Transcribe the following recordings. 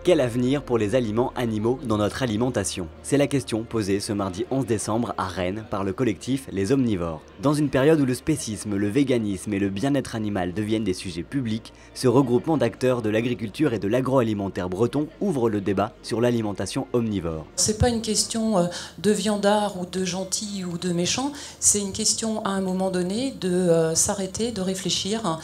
Quel avenir pour les aliments animaux dans notre alimentation? C'est la question posée ce mardi 11 décembre à Rennes par le collectif Les Omnivores. Dans une période où le spécisme, le véganisme et le bien-être animal deviennent des sujets publics, ce regroupement d'acteurs de l'agriculture et de l'agroalimentaire breton ouvre le débat sur l'alimentation omnivore. C'est pas une question de viandard ou de gentil ou de méchant, c'est une question à un moment donné de s'arrêter, de réfléchir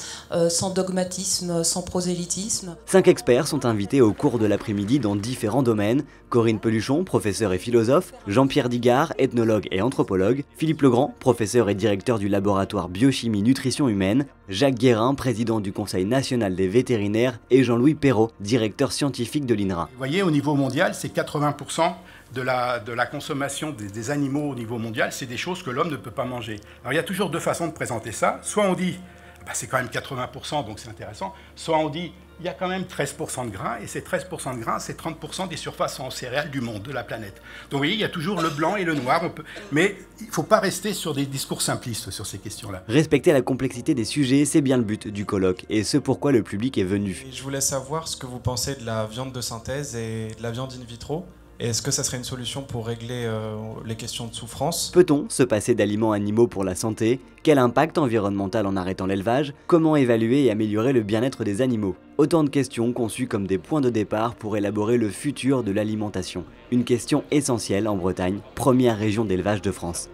sans dogmatisme, sans prosélytisme. 5 experts sont invités au cours de l'après-midi dans différents domaines. Corinne Peluchon, professeur et philosophe, Jean-Pierre Digard, ethnologue et anthropologue, Philippe Legrand, professeur et directeur du laboratoire Biochimie Nutrition Humaine, Jacques Guérin, président du Conseil national des vétérinaires et Jean-Louis Perrault, directeur scientifique de l'INRA. Vous voyez, au niveau mondial, c'est 80% de la consommation des animaux au niveau mondial, c'est des choses que l'homme ne peut pas manger. Alors il y a toujours deux façons de présenter ça. Soit on dit, c'est quand même 80%, donc c'est intéressant. Soit on dit, il y a quand même 13% de grains, et ces 13% de grains, c'est 30% des surfaces en céréales du monde, de la planète. Donc vous voyez, il y a toujours le blanc et le noir, mais il ne faut pas rester sur des discours simplistes sur ces questions-là. Respecter la complexité des sujets, c'est bien le but du colloque, et ce pourquoi le public est venu. Je voulais savoir ce que vous pensez de la viande de synthèse et de la viande in vitro. Est-ce que ça serait une solution pour régler les questions de souffrance? Peut-on se passer d'aliments animaux pour la santé? Quel impact environnemental en arrêtant l'élevage? Comment évaluer et améliorer le bien-être des animaux? Autant de questions conçues comme des points de départ pour élaborer le futur de l'alimentation. Une question essentielle en Bretagne, première région d'élevage de France.